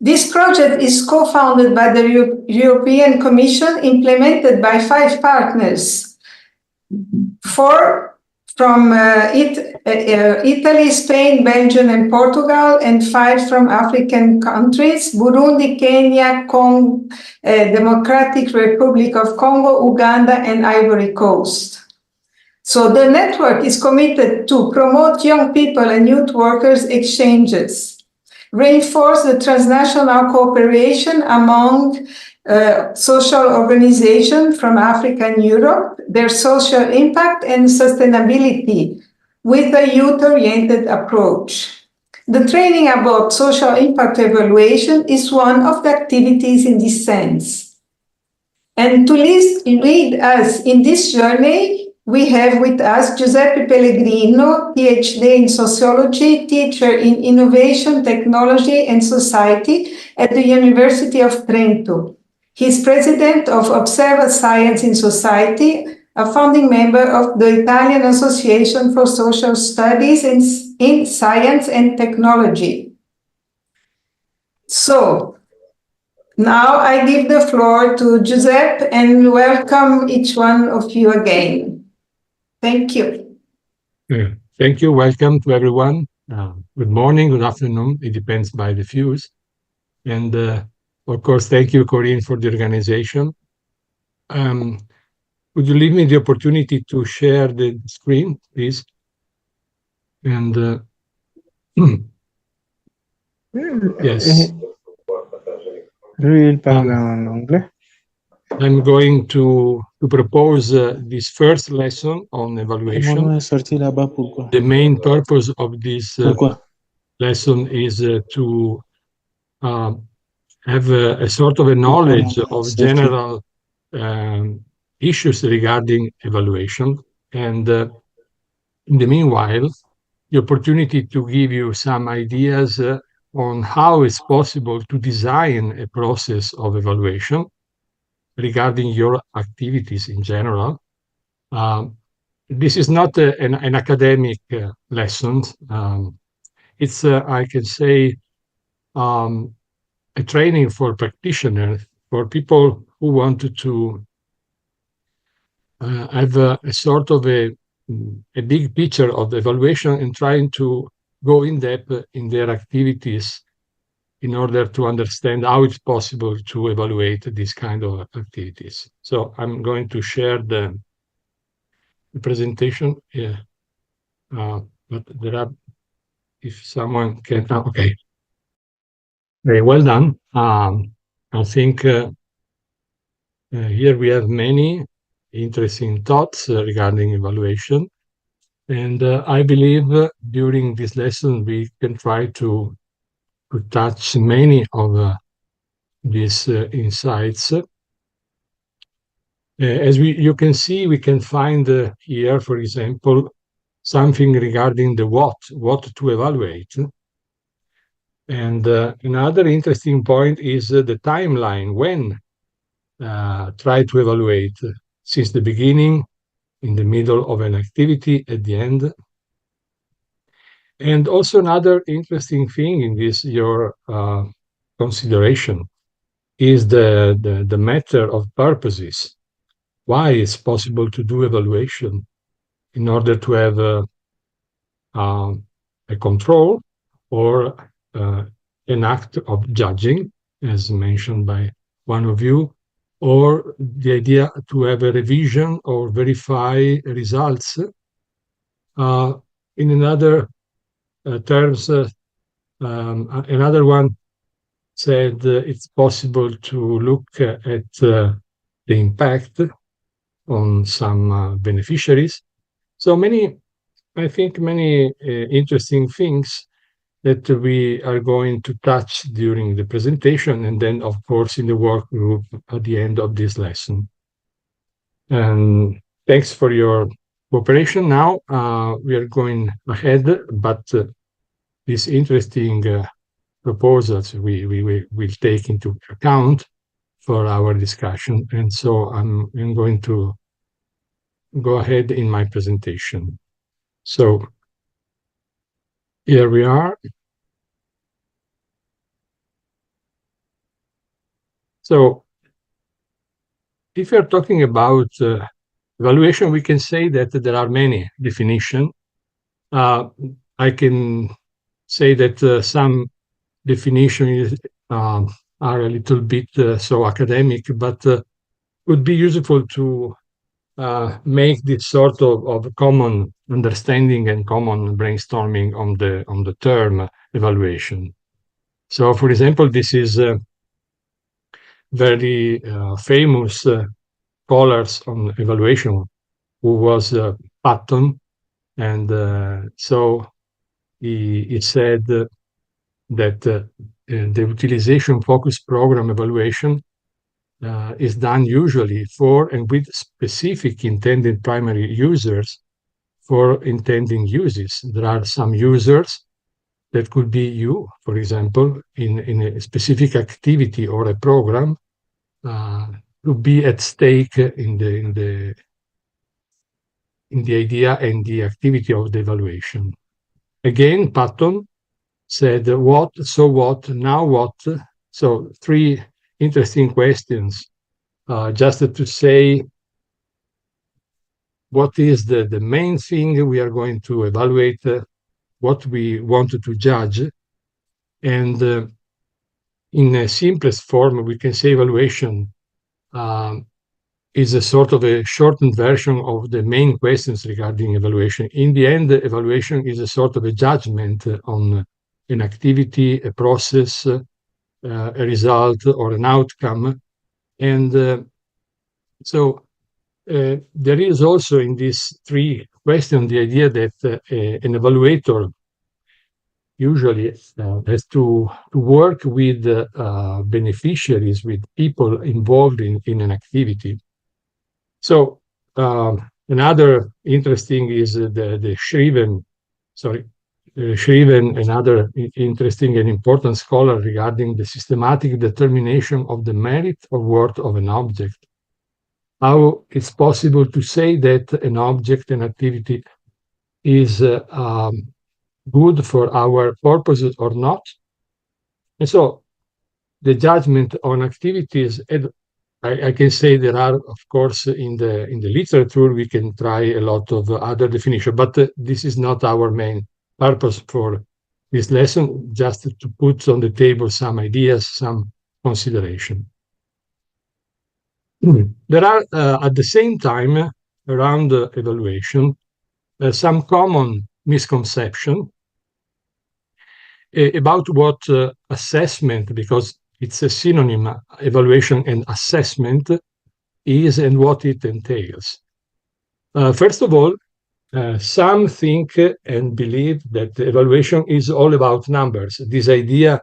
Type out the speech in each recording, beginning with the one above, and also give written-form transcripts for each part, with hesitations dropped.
This project is co-founded by the European Commission, implemented by 5 partners. 4 from Italy, Spain, Belgium, and Portugal, and 5 from African countries: Burundi, Kenya, Congo, Democratic Republic of Congo, Uganda, and Ivory Coast. So the network is committed to promote young people and youth workers exchanges, reinforce the transnational cooperation among social organizations from Africa and Europe, their social impact and sustainability with a youth-oriented approach. The training about social impact evaluation is one of the activities in this sense. And to lead us in this journey, we have with us Giuseppe Pellegrino, PhD in sociology, teacher in innovation, technology, and society at the University of Trento. He's president of Observa Science in Society, a founding member of the Italian Association for Social Studies in Science and Technology. So, now I give the floor to Giuseppe and welcome each one of you again. Thank you. Thank you. Welcome to everyone. Good morning, good afternoon. It depends by the views. And of course, thank you, Corinne, for the organization. Would you leave me the opportunity to share the screen, please? And yes. I'm going to propose this first lesson on evaluation. The main purpose of this lesson is to have a sort of a knowledge of general issues regarding evaluation, and in the meanwhile, the opportunity to give you some ideas on how it's possible to design a process of evaluation regarding your activities in general. This is not an academic lesson. It's, I can say, a training for practitioners, for people who want to have a sort of a big picture of the evaluation and trying to go in depth in their activities in order to understand how it's possible to evaluate these kind of activities. So I'm going to share the presentation here. But there are, if someone can, okay. Very well done. I think here we have many interesting thoughts regarding evaluation. And I believe during this lesson, we can try to touch many of these insights. As you can see, we can find here, for example, something regarding the what to evaluate. And another interesting point is the timeline, when try to evaluate, since the beginning, in the middle of an activity, at the end. And also another interesting thing in this, your consideration, is the matter of purposes. Why it's possible to do evaluation in order to have a control or an act of judging, as mentioned by one of you, or the idea to have a revision or verify results. In another terms, another one said it's possible to look at the impact on some beneficiaries. So I think many interesting things that we are going to touch during the presentation, and then, of course, in the work group at the end of this lesson. And thanks for your cooperation. Now we are going ahead, but these interesting proposals we will take into account for our discussion. And so I'm going to go ahead in my presentation. So here we are. So if you're talking about evaluation, we can say that there are many definitions. I can say that some definitions are a little bit so academic, but would be useful to make this sort of common understanding and common brainstorming on the term evaluation. So, for example, this is very famous scholars on evaluation who was Patton, and so he said that the utilization focused program evaluation is done usually for and with specific intended primary users for intending uses. There are some users that could be you, for example, in a specific activity or a program to be at stake in the idea and the activity of the evaluation. Again, Patton said, what, so what, now what? So three interesting questions, just to say what is the main thing we are going to evaluate, what we want to judge. And in a simplest form, we can say evaluation is a sort of a shortened version of the main questions regarding evaluation. In the end, evaluation is a sort of a judgment on an activity, a process, a result, or an outcome. And so there is also in these three questions the idea that an evaluator usually has to work with beneficiaries, with people involved in an activity. So another interesting is the Shriven, Shriven, another interesting and important scholar regarding the systematic determination of the merit or worth of an object. How it's possible to say that an object, an activity is good for our purposes or not. And so the judgment on activities, I can say there are, of course, in the literature, we can try a lot of other definitions, but this is not our main purpose for this lesson, just to put on the table some ideas, some consideration. There are, at the same time, around evaluation, some common misconception about what assessment, because it's a synonym, evaluation and assessment, is and what it entails. First of all, some think and believe that evaluation is all about numbers. This idea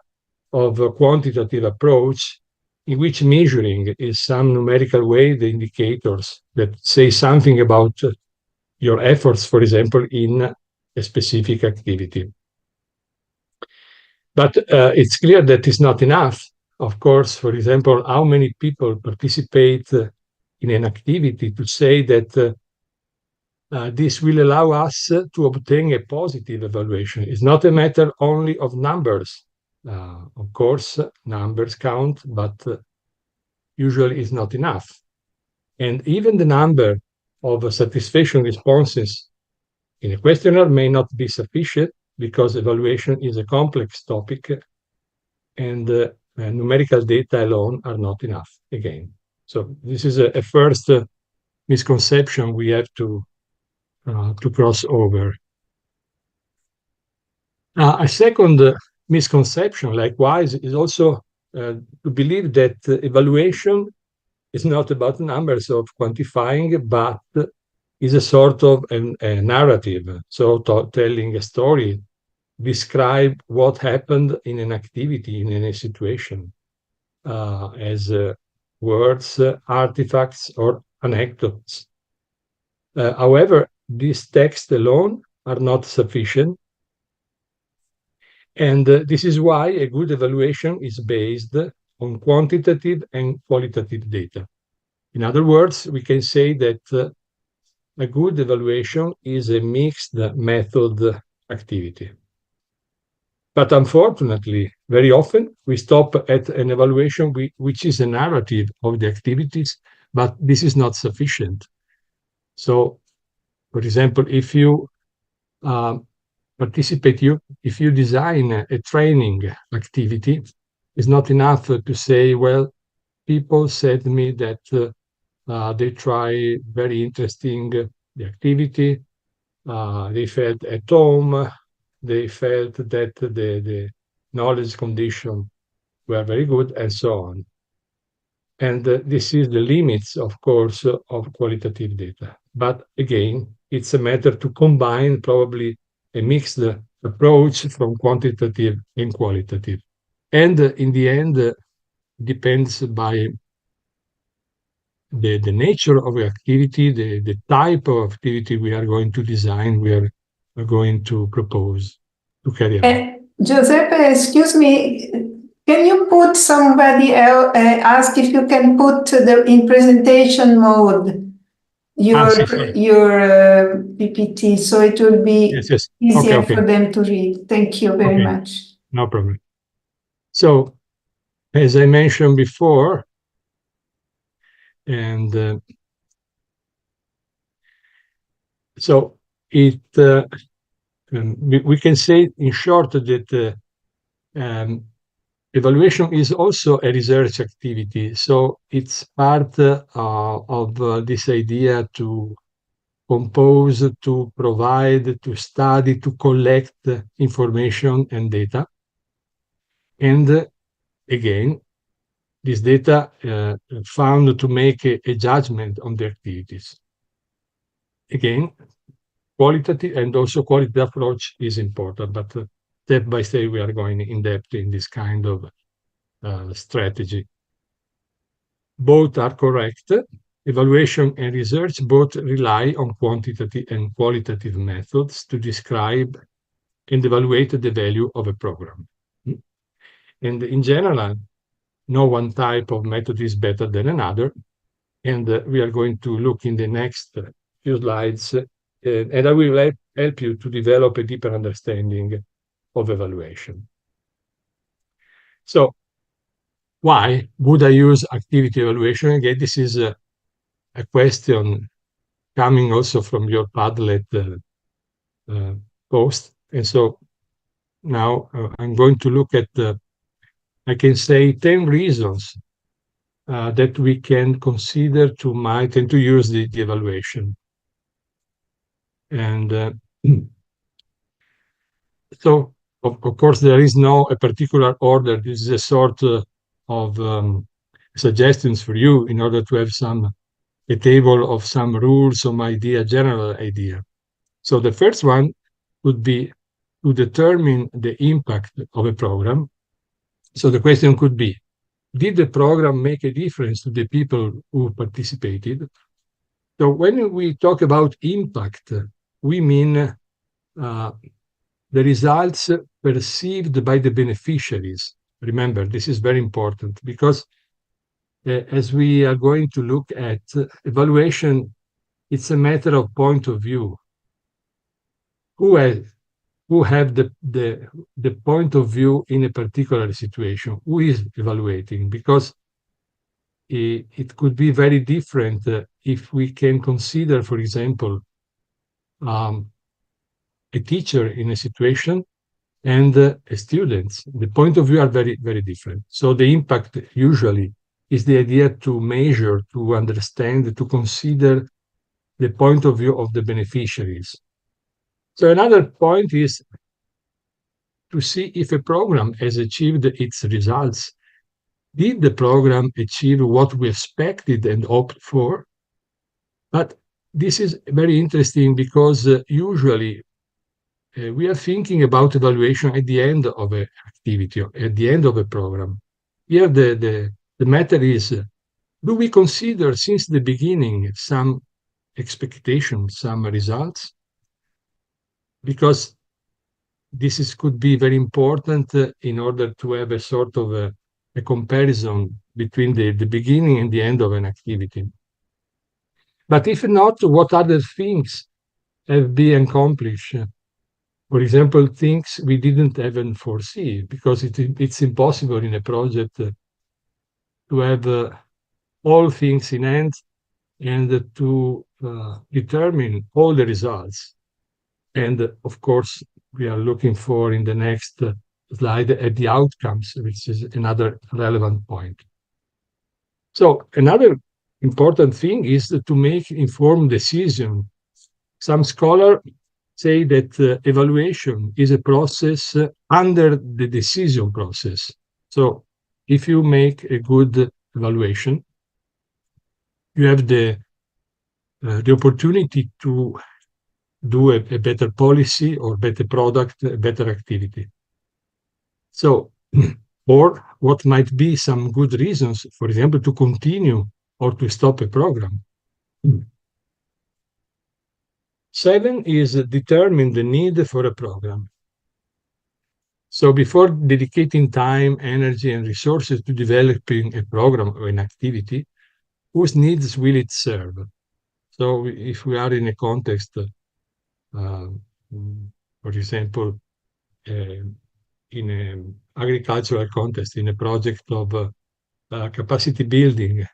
of a quantitative approach in which measuring is some numerical way, the indicators that say something about your efforts, for example, in a specific activity. But it's clear that it's not enough. Of course, for example, how many people participate in an activity to say that this will allow us to obtain a positive evaluation. It's not a matter only of numbers. Of course, numbers count, but usually it's not enough. And even the number of satisfaction responses in a questionnaire may not be sufficient because evaluation is a complex topic and numerical data alone are not enough again. So this is a first misconception we have to cross over. A second misconception, likewise, is also to believe that evaluation is not about numbers of quantifying, but is a sort of a narrative, so telling a story, describe what happened in an activity, in a situation, as words, artifacts, or anecdotes. However, these texts alone are not sufficient. And this is why a good evaluation is based on quantitative and qualitative data. In other words, we can say that a good evaluation is a mixed method activity. But unfortunately, very often we stop at an evaluation which is a narrative of the activities, but this is not sufficient. So, for example, if you if you design a training activity, it's not enough to say, well, people said to me that they try very interesting the activity, they felt at home, they felt that the knowledge condition were very good, and so on. And this is the limits, of course, of qualitative data. But again, it's a matter to combine probably a mixed approach from quantitative and qualitative. And in the end, depends by the nature of the activity, the type of activity we are going to design, we are going to propose to carry out. Giuseppe, excuse me, can you put somebody else, ask if you can put in presentation mode your PPT, so it will be easier for them to read. Thank you very much. No problem. So, as I mentioned before, and so it we can say in short that evaluation is also a research activity. So it's part of this idea to compose, to provide, to study, to collect information and data. And again, this data found to make a judgment on the activities. Again, qualitative and also qualitative approach is important, but step by step we are going in depth in this kind of strategy. Both are correct. Evaluation and research both rely on quantitative and qualitative methods to describe and evaluate the value of a program. And in general, no one type of method is better than another. And we are going to look in the next few slides, and I will help you to develop a deeper understanding of evaluation. So, why would I use activity evaluation? Again, this is a question coming also from your Padlet post. And so now I'm going to look at, I can say, 10 reasons that we can consider to might and to use the evaluation. And so, of course, there is no a particular order. This is a sort of suggestions for you in order to have a table of some rules, some idea, general idea. So the first one would be to determine the impact of a program. So the question could be, did the program make a difference to the people who participated? So when we talk about impact, we mean the results perceived by the beneficiaries. Remember, this is very important because as we are going to look at evaluation, it's a matter of point of view. Who have the point of view in a particular situation? Who is evaluating? Because it could be very different if we can consider, for example, a teacher in a situation and a student. The point of view are very, very different. So the impact usually is the idea to measure, to understand, to consider the point of view of the beneficiaries. So another point is to see if a program has achieved its results. Did the program achieve what we expected and hoped for? But this is very interesting because usually we are thinking about evaluation at the end of an activity, at the end of a program. Here the matter is, do we consider since the beginning some expectations, some results? Because this could be very important in order to have a sort of a comparison between the beginning and the end of an activity. But if not, what other things have been accomplished For example, things we didn't even foresee, because it's impossible in a project to have all things in hand and to determine all the results. And of course, we are looking for in the next slide at the outcomes, which is another relevant point. So another important thing is to make informed decision. Some scholars say that evaluation is a process under the decision process. So if you make a good evaluation, you have the opportunity to do a better policy or better product, a better activity. So, or what might be some good reasons, for example, to continue or to stop a program. 7 is determine the need for a program. So before dedicating time, energy, and resources to developing a program or an activity, whose needs will it serve? So if we are in a context, for example, in an agricultural context, in a project of capacity building,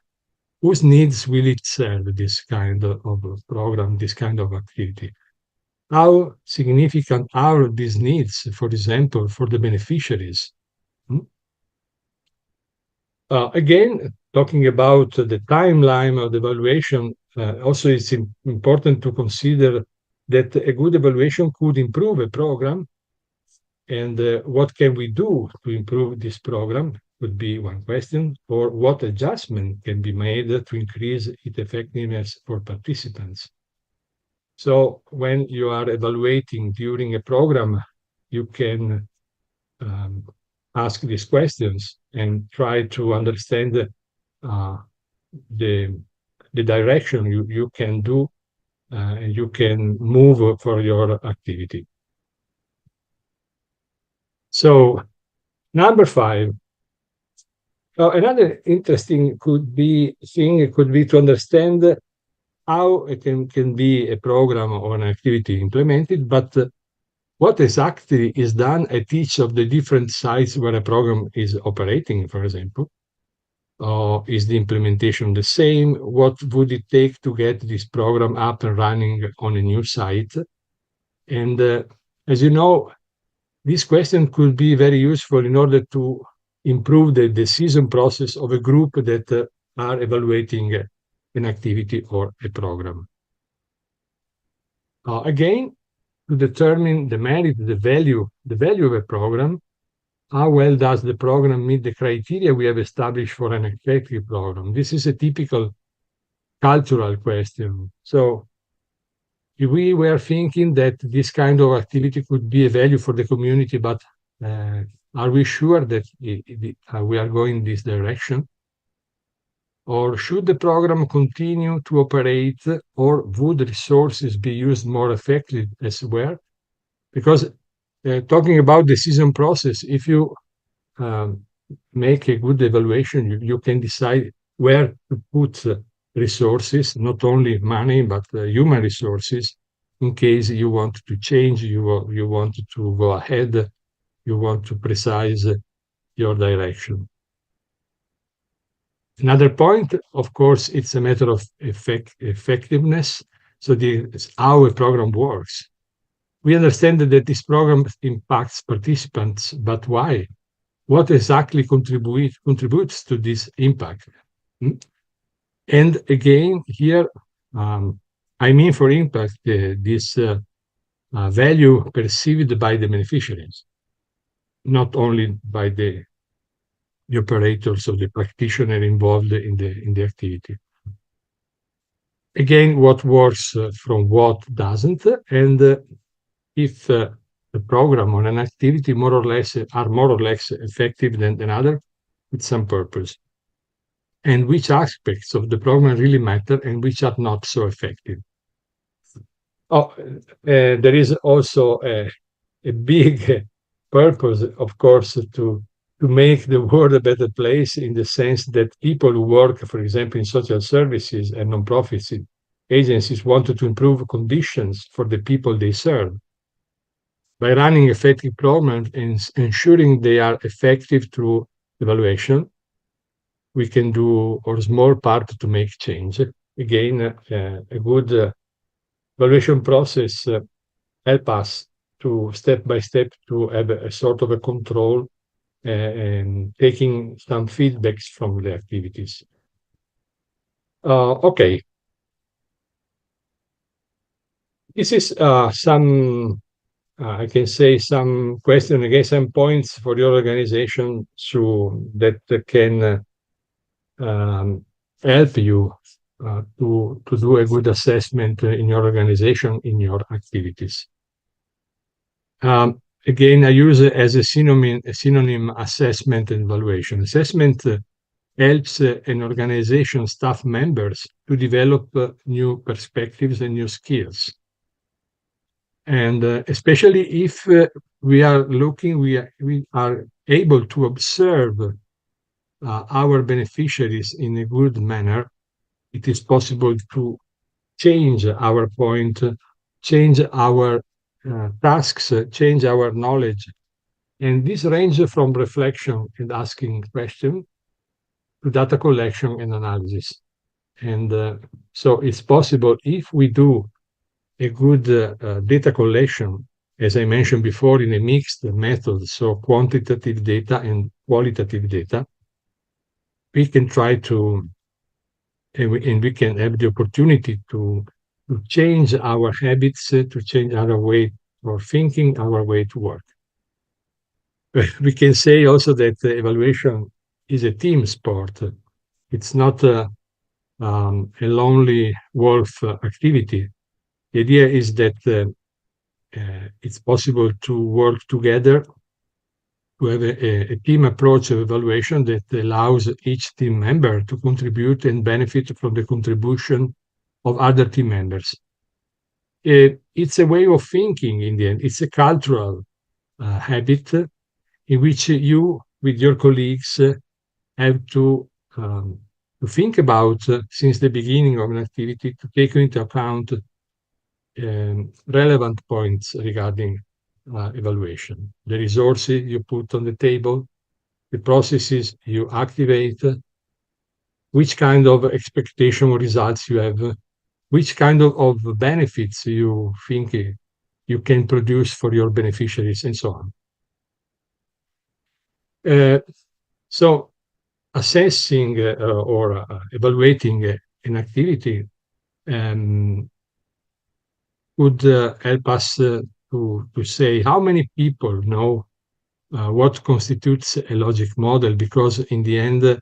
whose needs will it serve, this kind of program, this kind of activity? How significant are these needs, for example, for the beneficiaries? Again, talking about the timeline of the evaluation, also it's important to consider that a good evaluation could improve a program. And what can we do to improve this program would be one question, or what adjustment can be made to increase its effectiveness for participants. So when you are evaluating during a program, you can ask these questions and try to understand the direction you can do and you can move for your activity. So number 5. Another interesting thing could be to understand how it can be a program or an activity implemented, but what exactly is done at each of the different sites where a program is operating, for example. Is the implementation the same? What would it take to get this program up and running on a new site? And as you know, this question could be very useful in order to improve the decision process of a group that are evaluating an activity or a program. Again, to determine the merit, the value of a program, how well does the program meet the criteria we have established for an effective program? This is a typical cultural question. So if we were thinking that this kind of activity could be a value for the community, but are we sure that we are going in this direction? Or should the program continue to operate, or would resources be used more effectively elsewhere? Because talking about decision process, if you make a good evaluation, you can decide where to put resources, not only money, but human resources, in case you want to change, you want to go ahead, you want to precise your direction. Another point, of course, it's a matter of effectiveness. So how a program works. We understand that this program impacts participants, but why? What exactly contributes to this impact? And again, here, I mean for impact, this value perceived by the beneficiaries, not only by the operators or the practitioner involved in the activity. Again, what works from what doesn't, and if the program or an activity are more or less effective than another with some purpose, and which aspects of the program really matter and which are not so effective. There is also a big purpose, of course, to make the world a better place, in the sense that people who work, for example, in social services and non-profit agencies wanted to improve conditions for the people they serve. by running effective programs and ensuring they are effective through evaluation, we can do our small part to make change. Again, a good evaluation process help us to step by step to have a sort of a control and taking some feedbacks from the activities. Okay. This is some, I can say, some question again, some points for your organization that can help you to do a good assessment in your organization, in your activities. Again, I use it as a synonym assessment and evaluation. Assessment helps an organization staff members to develop new perspectives and new skills. And especially if we are able to observe our beneficiaries in a good manner, it is possible to change our point, change our tasks, change our knowledge. And this ranges from reflection and asking questions to data collection and analysis. And so it's possible if we do a good data collection, as I mentioned before, in a mixed method, so quantitative data and qualitative data, we can try to, and we can have the opportunity to change our habits, to change our way of thinking, our way to work. We can say also that evaluation is a team sport. It's not a lonely wolf activity. The idea is that it's possible to work together, to have a team approach of evaluation that allows each team member to contribute and benefit from the contribution of other team members. It's a way of thinking in the end. It's a cultural habit in which you, with your colleagues, have to think about since the beginning of an activity, to take into account relevant points regarding evaluation. The resources you put on the table, the processes you activate, which kind of expectation or results you have, which kind of benefits you think you can produce for your beneficiaries, and so on. So assessing or evaluating an activity would help us to say how many people know what constitutes a logic model, because in the end,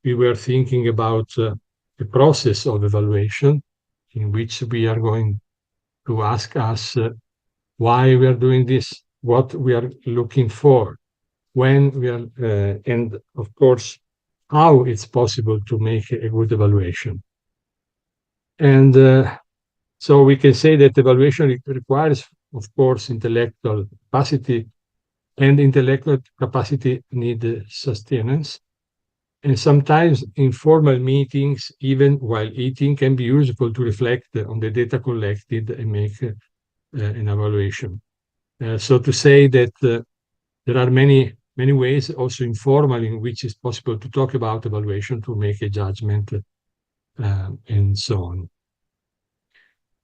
we were thinking about the process of evaluation in which we are going to ask us why we are doing this, what we are looking for, when we are, and of course, how it's possible to make a good evaluation. And so we can say that evaluation requires, of course, intellectual capacity, and intellectual capacity needs sustenance. And sometimes informal meetings, even while eating, can be useful to reflect on the data collected and make an evaluation. So to say that there are many ways, also informal, in which it's possible to talk about evaluation, to make a judgment, and so on.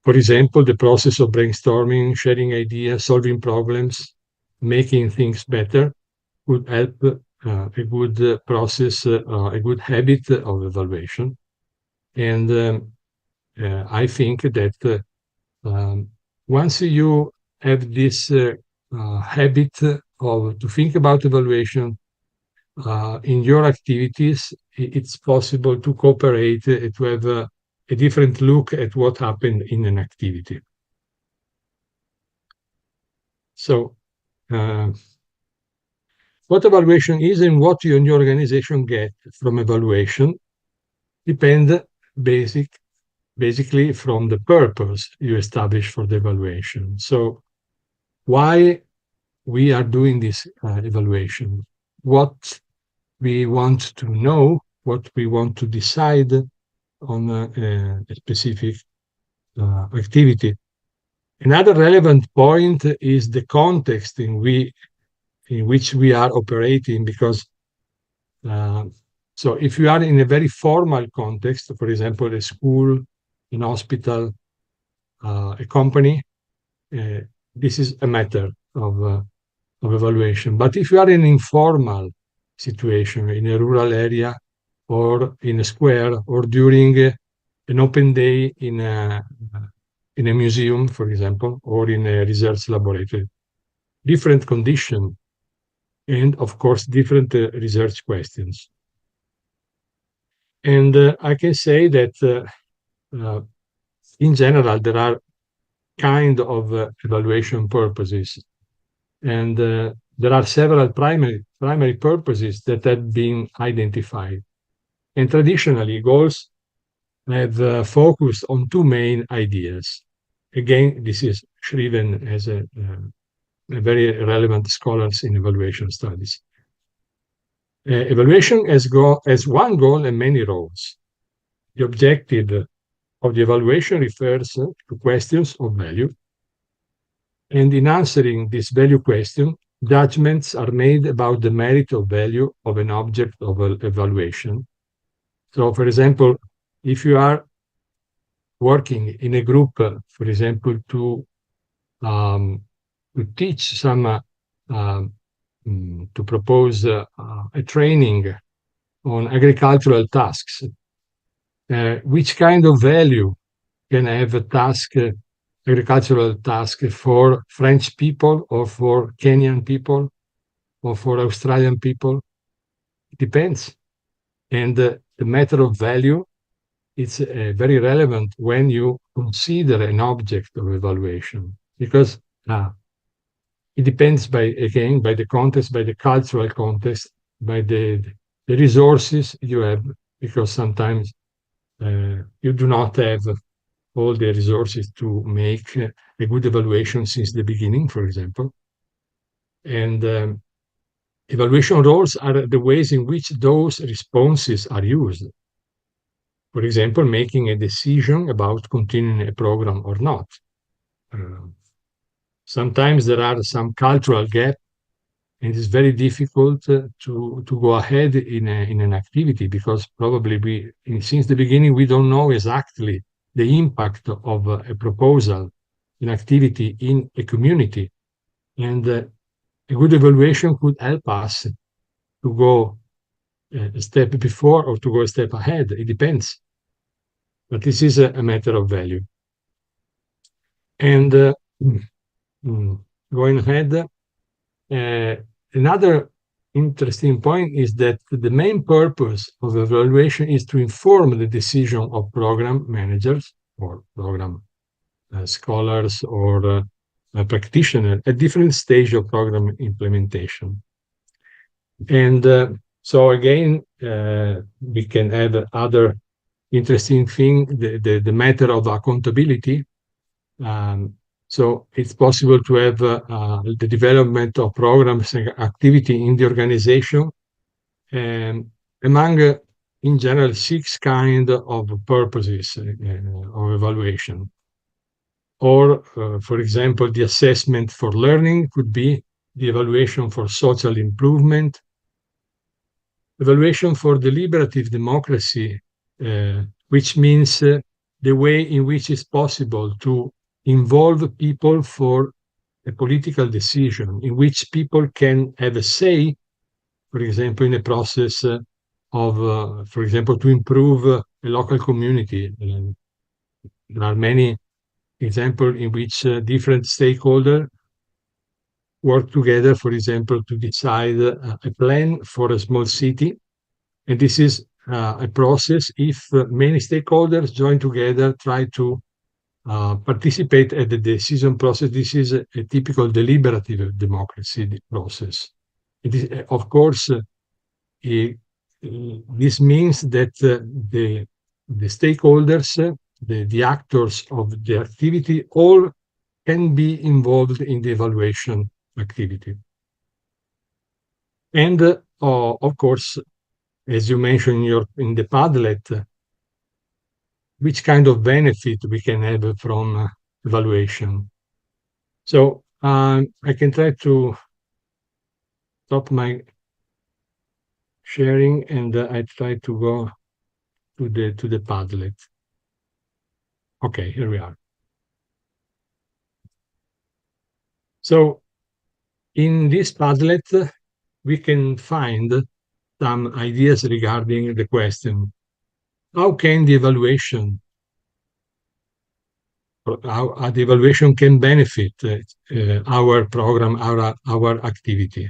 For example, the process of brainstorming, sharing ideas, solving problems, making things better would help a good process, a good habit of evaluation. And I think that once you have this habit to think about evaluation in your activities, it's possible to cooperate, to have a different look at what happened in an activity. So, what evaluation is and what you and your organization get from evaluation depend basically from the purpose you establish for the evaluation. So, why we are doing this evaluation, what we want to know, what we want to decide on a specific activity, Another relevant point is the context in which we are operating, because so if you are in a very formal context, for example, a school, an hospital, a company, this is a matter of evaluation. But if you are in an informal situation, in a rural area, or in a square, or during an open day in a museum, for example, or in a research laboratory, different condition, and of course, different research questions. And I can say that in general, there are kind of evaluation purposes. And there are several primary purposes that have been identified. And traditionally, goals have focused on two main ideas. Again, this is Shriven as a very relevant scholars in evaluation studies. Evaluation has one goal and many roles. The objective of the evaluation refers to questions of value. And in answering this value question, judgments are made about the merit or value of an object of evaluation. So, for example, if you are working in a group, for example, to teach some, to propose a training on agricultural tasks, which kind of value can have a task, agricultural task, for French people or for Kenyan people or for Australian people? It depends. And the matter of value is very relevant when you consider an object of evaluation, because it depends again, by the context, by the cultural context, by the resources you have, because sometimes you do not have all the resources to make a good evaluation since the beginning, for example. And evaluation roles are the ways in which those responses are used. For example, making a decision about continuing a program or not. Sometimes there are some cultural gaps, and it's very difficult to go ahead in an activity, because probably since the beginning we don't know exactly the impact of a proposal, an activity in a community. And a good evaluation could help us to go a step before or to go a step ahead. It depends. But this is a matter of value. And going ahead, another interesting point is that the main purpose of evaluation is to inform the decision of program managers or program scholars or practitioners at different stage of program implementation. And so again, we can add other interesting thing, the matter of accountability. So it's possible to have the development of programs and activity in the organization among, in general, 6 kinds of purposes of evaluation. Or, for example, the assessment for learning could be the evaluation for social improvement, evaluation for deliberative democracy, which means the way in which it's possible to involve people for a political decision, in which people can have a say, for example, in a process of, for example, to improve a local community. There are many examples in which different stakeholders work together, for example, to decide a plan for a small city. And this is a process if many stakeholders join together, try to participate at the decision process. This is a typical deliberative democracy process. It is, of course, this means that the stakeholders, the actors of the activity, all can be involved in the evaluation activity. And of course, as you mentioned in the Padlet, which kind of benefit we can have from evaluation. So I can try to stop my sharing, and I try to go to the Padlet. Okay, here we are. So in this Padlet, we can find some ideas regarding the question: how can the evaluation, how the evaluation can benefit our program, our activity?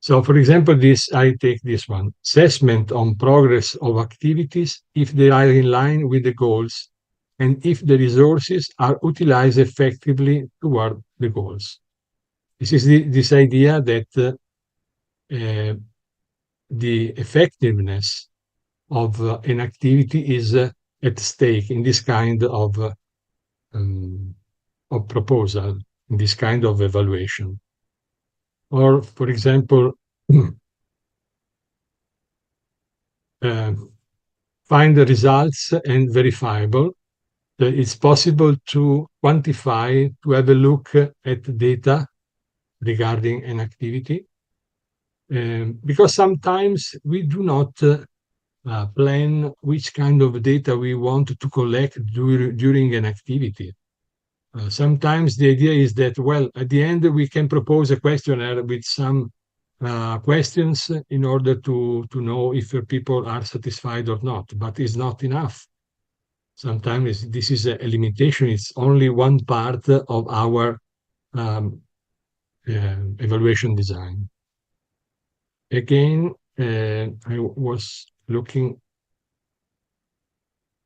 So, for example, I take this one: assessment on progress of activities if they are in line with the goals and if the resources are utilized effectively toward the goals. This is this idea that the effectiveness of an activity is at stake in this kind of proposal, in this kind of evaluation. Or, for example, find the results and verifiable. It's possible to quantify, to have a look at data regarding an activity, because sometimes we do not plan which kind of data we want to collect during an activity. Sometimes the idea is that, well, at the end we can propose a questionnaire with some questions in order to know if people are satisfied or not, but it's not enough. Sometimes this is a limitation. It's only one part of our evaluation design. Again, I was looking.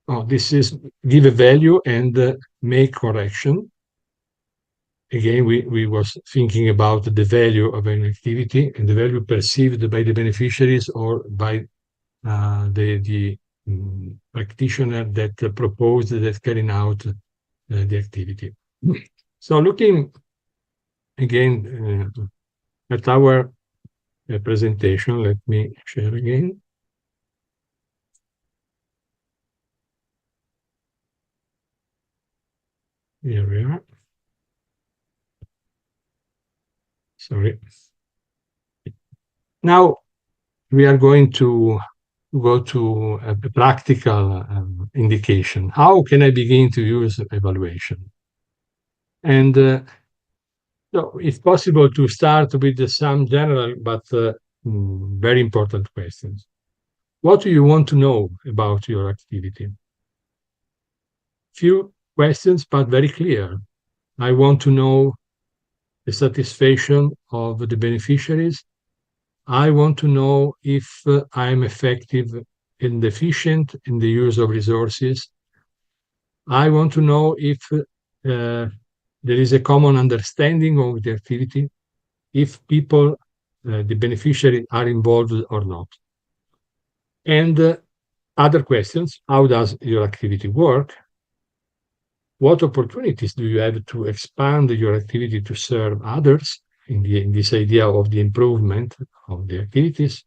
Oh, this is give a value and make correction. Again, we was thinking about the value of an activity and the value perceived by the beneficiaries or by the practitioner that proposed, that carrying out the activity. So looking again at our presentation, let me share again. Here we are. Sorry. Now we are going to go to a practical indication. How can I begin to use evaluation? And so it's possible to start with some general but very important questions. What do you want to know about your activity? Few questions, but very clear. I want to know the satisfaction of the beneficiaries. I want to know if I'm effective and efficient in the use of resources. I want to know if there is a common understanding of the activity, if people, the beneficiaries, are involved or not. And other questions: how does your activity work? What opportunities do you have to expand your activity to serve others in this idea of the improvement of the activities?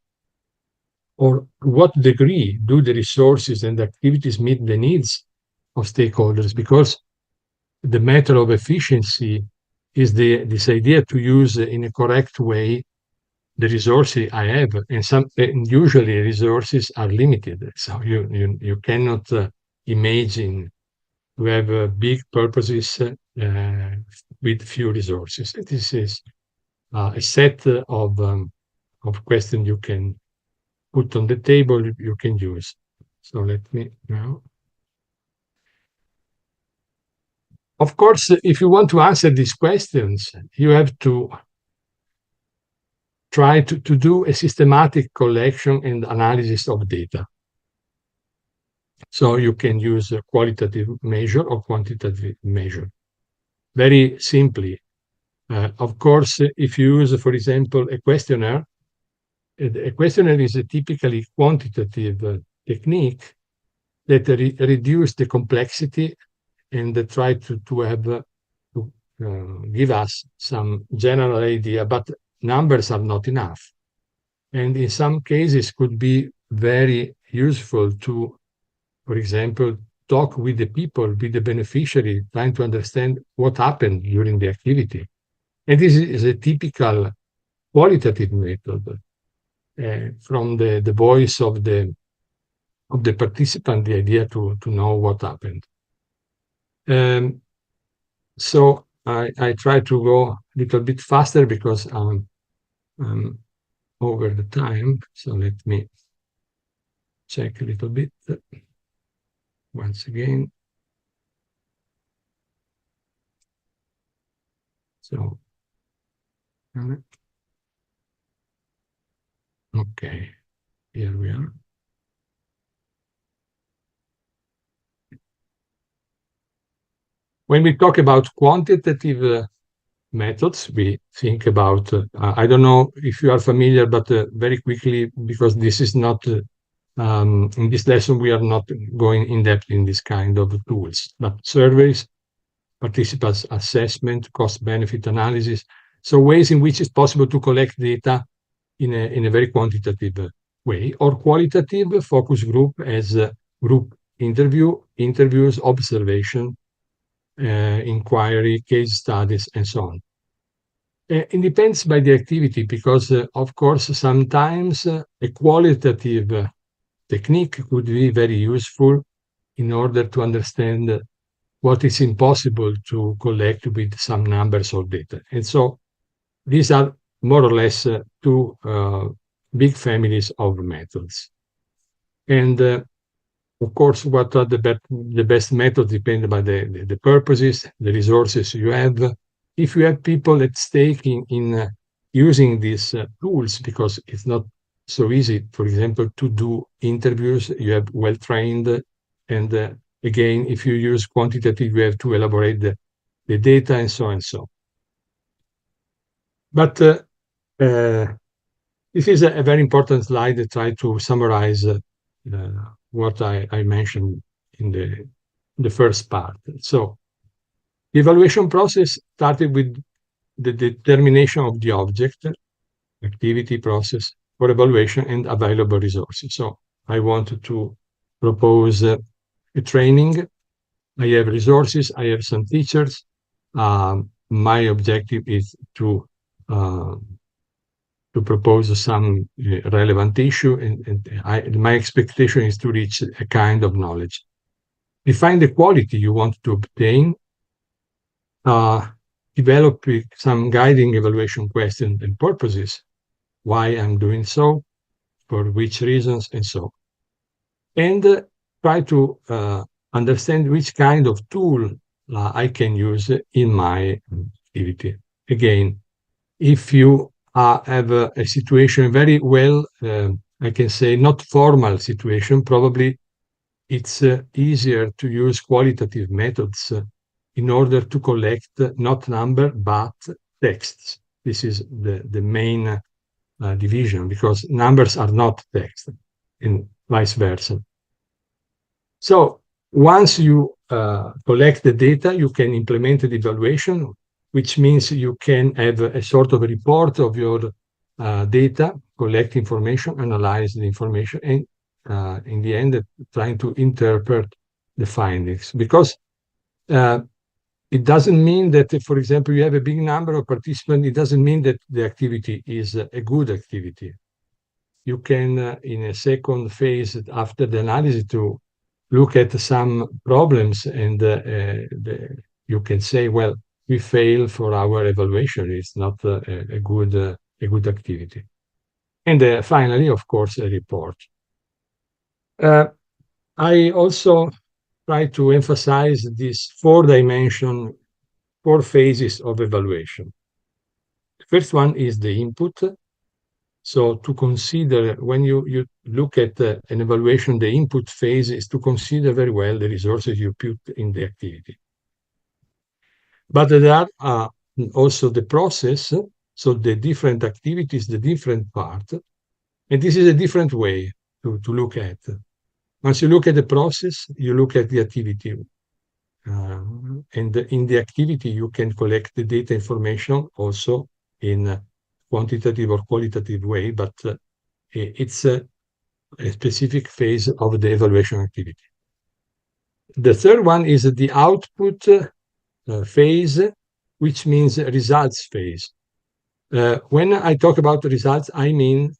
Or to what degree do the resources and activities meet the needs of stakeholders? Because the matter of efficiency is this idea to use in a correct way the resources I have, and usually resources are limited. So you cannot imagine to have big purposes with few resources. This is a set of questions you can put on the table, you can use. So let me now. Of course, if you want to answer these questions, you have to try to do a systematic collection and analysis of data. So you can use a qualitative measure or quantitative measure. Very simply, of course, if you use, for example, a questionnaire is a typically quantitative technique that reduce the complexity and try to have give us some general idea, but numbers are not enough. And in some cases could be very useful to, for example, talk with the people, with the beneficiary, trying to understand what happened during the activity. And this is a typical qualitative method from the voice of the participant, the idea to know what happened. So I try to go a little bit faster because I'm over the time. So let me check a little bit once again. So, okay, here we are. When we talk about quantitative methods, we think about, I don't know if you are familiar, but very quickly, because this is not, in this lesson, we are not going in depth in this kind of tools, but surveys, participants assessment, cost-benefit analysis, so ways in which it's possible to collect data in a very quantitative way, or qualitative focus group as group interviews, observation, inquiry, case studies, and so on. It depends by the activity because, of course, sometimes a qualitative technique could be very useful in order to understand what is impossible to collect with some numbers or data. And so these are more or less two big families of methods. And of course, what are the best methods depend by the purposes, the resources you have. If you have people at stake in using these tools, because it's not so easy, for example, to do interviews, you have well-trained, and again, if you use quantitative, you have to elaborate the data and so and so. But this is a very important slide that tries to summarize what I mentioned in the first part. So the evaluation process started with the determination of the object, activity process for evaluation and available resources. So I wanted to propose a training. I have resources, I have some teachers. My objective is to propose some relevant issue, and my expectation is to reach a kind of knowledge. Define the quality you want to obtain, develop some guiding evaluation questions and purposes, why I'm doing so, for which reasons, and so. And try to understand which kind of tool I can use in my activity. Again, if you have a situation very well, I can say not formal situation, probably it's easier to use qualitative methods in order to collect not number, but texts. This is the main division, because numbers are not text, and vice versa. So once you collect the data, you can implement the evaluation, which means you can have a sort of a report of your data, collect information, analyze the information, and in the end, trying to interpret the findings. Because it doesn't mean that, for example, you have a big number of participants, it doesn't mean that the activity is a good activity. You can, in a second phase, after the analysis, to look at some problems, and you can say, well, we fail for our evaluation. It's not a good activity. And finally, of course, a report. I also try to emphasize these four phases of evaluation. The first one is the input. So to consider, when you look at an evaluation, the input phase is to consider very well the resources you put in the activity. But there are also the process, so the different activities, the different part, and this is a different way to look at. Once you look at the process, you look at the activity. And in the activity, you can collect the data information also in a quantitative or qualitative way, but it's a specific phase of the evaluation activity. The third one is the output phase, which means results phase. When I talk about results, I mean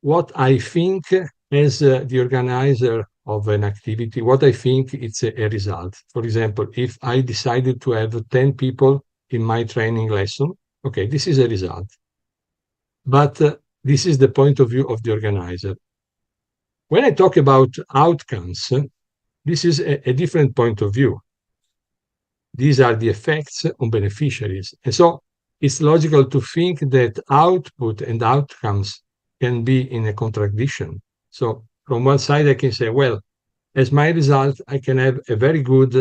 what I think as the organizer of an activity, what I think it's a result. For example, if I decided to have 10 people in my training lesson, okay, this is a result. But this is the point of view of the organizer. When I talk about outcomes, this is a different point of view. These are the effects on beneficiaries. And so it's logical to think that output and outcomes can be in a contradiction. So from one side, I can say, well, as my result, I can have a very good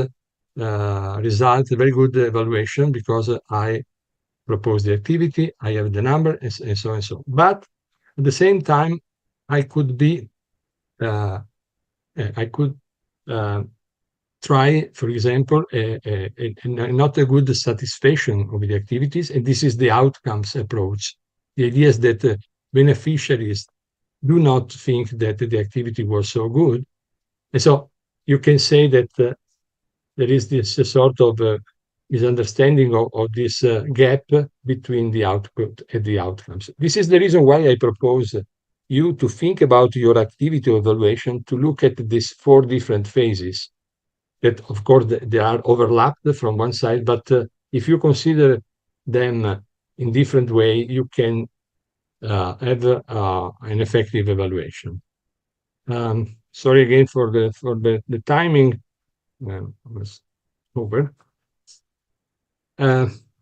result, a very good evaluation because I propose the activity, I have the number, and so and so. But at the same time, I could be, I could try, for example, not a good satisfaction of the activities, and this is the outcomes approach. The idea is that beneficiaries do not think that the activity was so good. And so you can say that there is this sort of misunderstanding of this gap between the output and the outcomes. This is the reason why I propose you to think about your activity evaluation, to look at these 4 different phases that, of course, they are overlapped from one side, but if you consider them in different way, you can have an effective evaluation. Sorry again for the timing. Was over.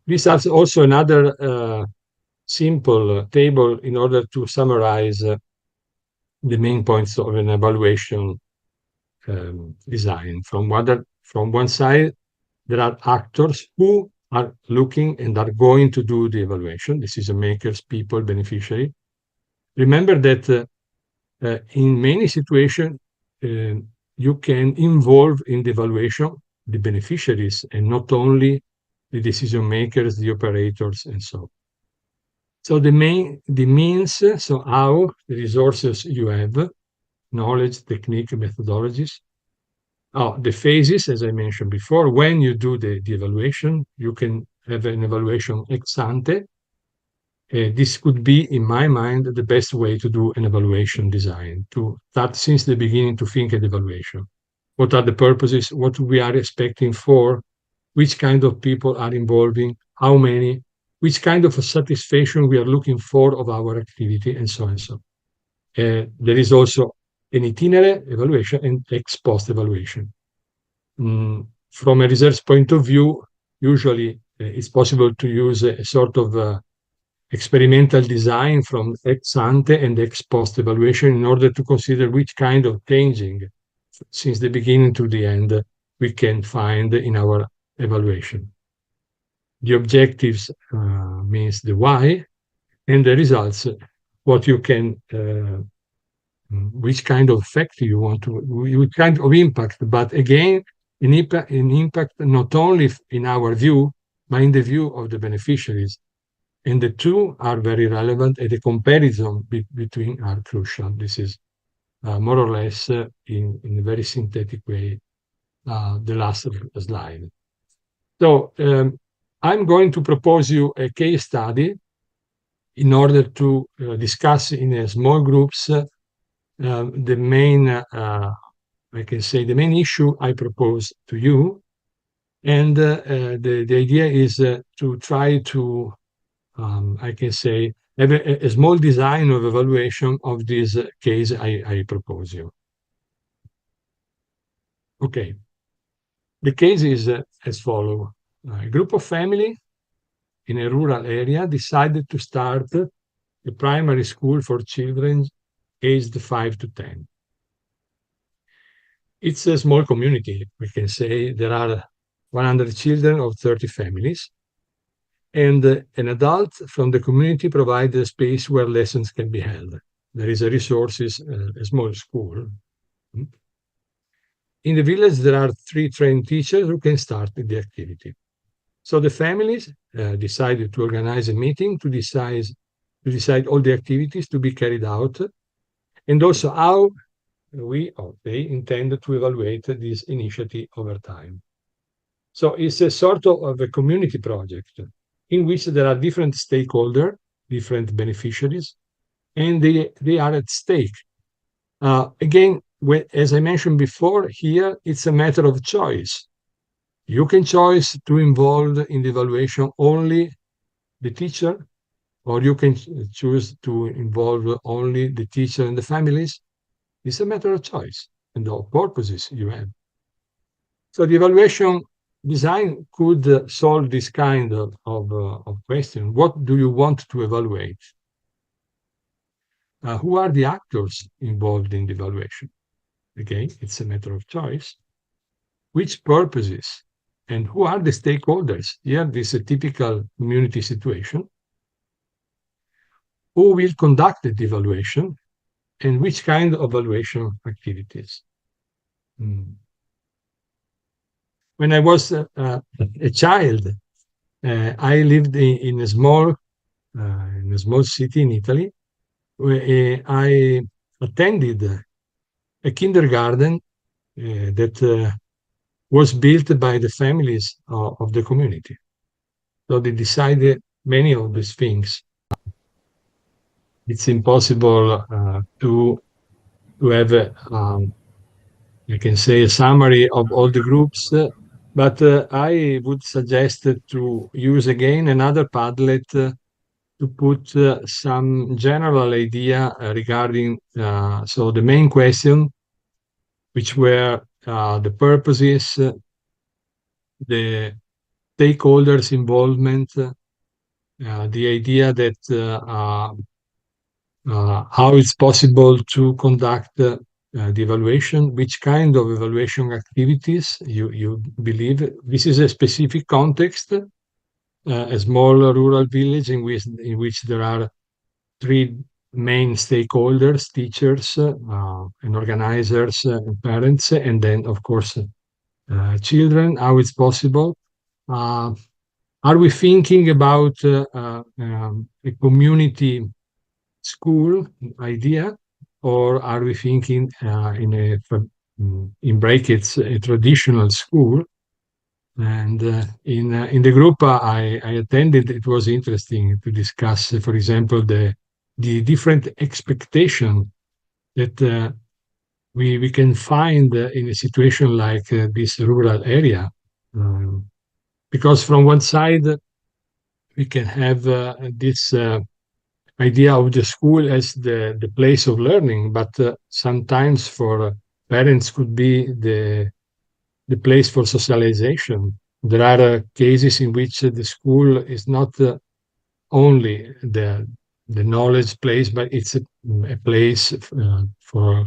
This has also another simple table in order to summarize the main points of an evaluation design. From one side, there are actors who are looking and are going to do the evaluation, decision makers, people, beneficiary. Remember that in many situations, you can involve in the evaluation the beneficiaries and not only the decision makers, the operators, and so on. So the means, so how, the resources you have, knowledge, technique, methodologies. The phases, as I mentioned before, when you do the evaluation, you can have an evaluation ex ante. This could be, in my mind, the best way to do an evaluation design, to start since the beginning to think at evaluation. What are the purposes? What we are expecting for? Which kind of people are involving? How many? Which kind of a satisfaction we are looking for of our activity, and so and so. There is also an itinerary evaluation and ex post evaluation. From a research point of view, usually it's possible to use a sort of experimental design from ex ante and ex post evaluation in order to consider which kind of changing since the beginning to the end we can find in our evaluation. The objectives means the why, and the results, what you can, which kind of effect you want to, which kind of impact, but again, an impact not only in our view, but in the view of the beneficiaries. And the two are very relevant, and the comparison between are crucial. This is more or less in a very synthetic way the last slide. So I'm going to propose you a case study in order to discuss in small groups the main, I can say, the main issue I propose to you. And the idea is to try to I can say, have a small design of evaluation of this case I propose you. Okay. The case is as follows. A group of family in a rural area decided to start a primary school for children aged 5 to 10. It's a small community, we can say. There are 100 children of 30 families. And an adult from the community provides a space where lessons can be held. There is a resources, a small school. In the village, there are 3 trained teachers who can start the activity. So the families decided to organize a meeting to decide all the activities to be carried out, and also how they intend to evaluate this initiative over time. So it's a sort of a community project in which there are different stakeholders, different beneficiaries, and they are at stake. Again, as I mentioned before, here it's a matter of choice. You can choose to involve in the evaluation only the teacher, or you can choose to involve only the teacher and the families. It's a matter of choice and the purposes you have. So the evaluation design could solve this kind of question. What do you want to evaluate? Who are the actors involved in the evaluation? Again, it's a matter of choice. Which purposes? And who are the stakeholders? Here, this is a typical community situation. Who will conduct the evaluation? And which kind of evaluation activities? When I was a child, I lived in a small city in Italy, where I attended a kindergarten that was built by the families of the community. So they decided many of these things. It's impossible to have I can say a summary of all the groups, but I would suggest to use again another Padlet to put some general idea regarding so the main question, which were the purposes, the stakeholders' involvement, the idea that how it's possible to conduct the evaluation, which kind of evaluation activities you believe. This is a specific context, a small rural village in which there are three main stakeholders: teachers and organizers and parents, and then, of course, children. How it's possible. Are we thinking about a community school idea, or are we thinking in brackets, a traditional school? And in the group I attended, it was interesting to discuss, for example, the different expectation that we can find in a situation like this rural area. Because from one side, we can have this idea of the school as the place of learning, but sometimes for parents could be the place for socialization. There are cases in which the school is not only the knowledge place, but it's a place for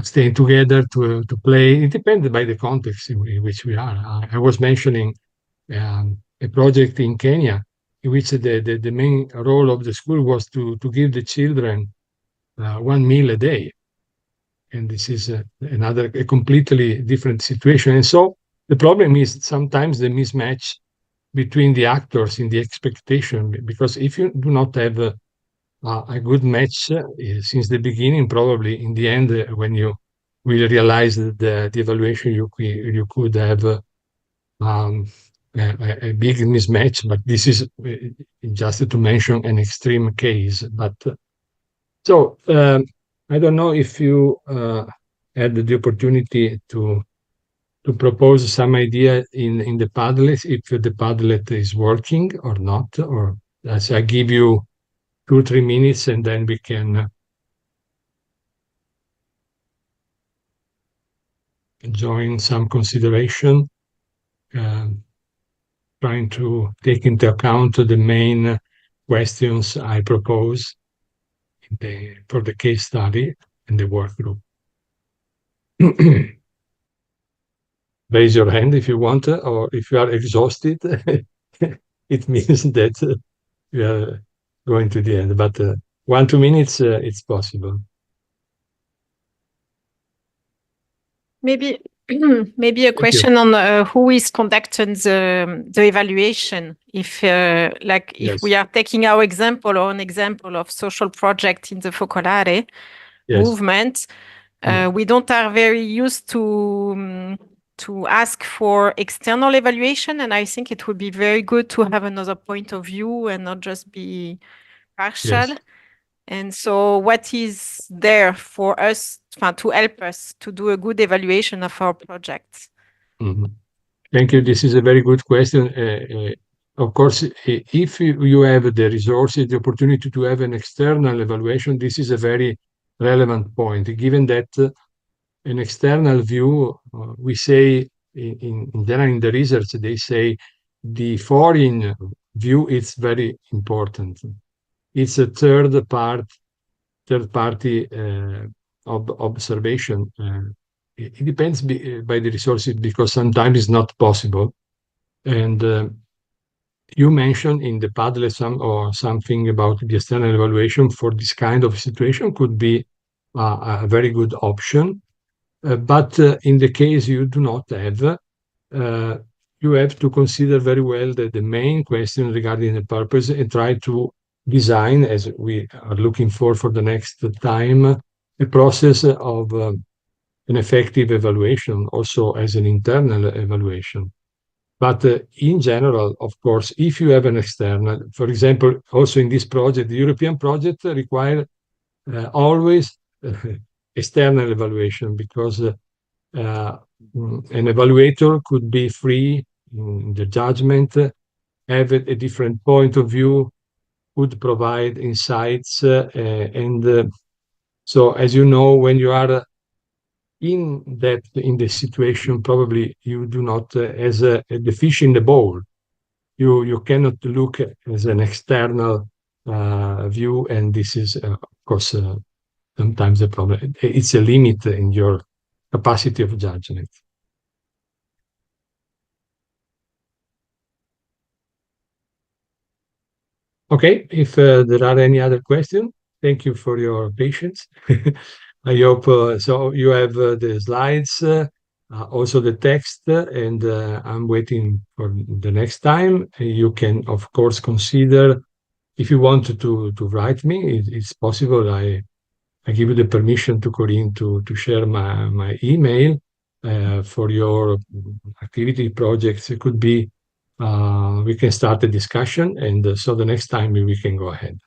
staying together to play. It depends by the context in which we are. I was mentioning a project in Kenya in which the main role of the school was to give the children one meal a day. And this is a completely different situation. And so the problem is sometimes the mismatch between the actors in the expectation, because if you do not have a good match since the beginning, probably in the end, when you will realize that the evaluation, you could have a big mismatch. But this is just to mention an extreme case. But so I don't know if you had the opportunity to propose some idea in the Padlet, if the Padlet is working or not, or as I give you 2-3 minutes and then we can join some consideration, trying to take into account the main questions I propose for the case study and the work group. Raise your hand if you want, or if you are exhausted, it means that we are going to the end. But 1-2 minutes, it's possible. Maybe a question on who is conducting the evaluation. If if we are taking our example or an example of social project in the Focolare movement, We don't are very used to ask for external evaluation, and I think it would be very good to have another point of view and not just be partial. Yes. And so what is there for us to help us to do a good evaluation of our projects? Thank you. This is a very good question. Of course, if you have the resources, the opportunity to have an external evaluation, this is a very relevant point, given that an external view, we say in general in the research, they say the foreign view is very important. It's a third party observation. It depends by the resources, because sometimes it's not possible. And you mentioned in the Padlet something about the external evaluation for this kind of situation could be a very good option. But in the case you do not have, you have to consider very well the main question regarding the purpose and try to design, as we are looking for the next time, a process of an effective evaluation, also as an internal evaluation. But in general, of course, if you have an external, for example, also in this project, the European project require always external evaluation, because an evaluator could be free in the judgment, have a different point of view, could provide insights, and so, as you know, when you are in the situation, probably you do not, as the fish in the bowl, you cannot look as an external view, and this is, of course, sometimes a problem. It's a limit in your capacity of judgment. Okay, if there are any other questions, thank you for your patience. I hope so you have the slides, also the text, and I'm waiting for the next time. You can, of course, consider, if you want to write me, it's possible. I give you the permission to Corinne to share my email for your activity projects. It could be, we can start a discussion, and so the next time we can go ahead.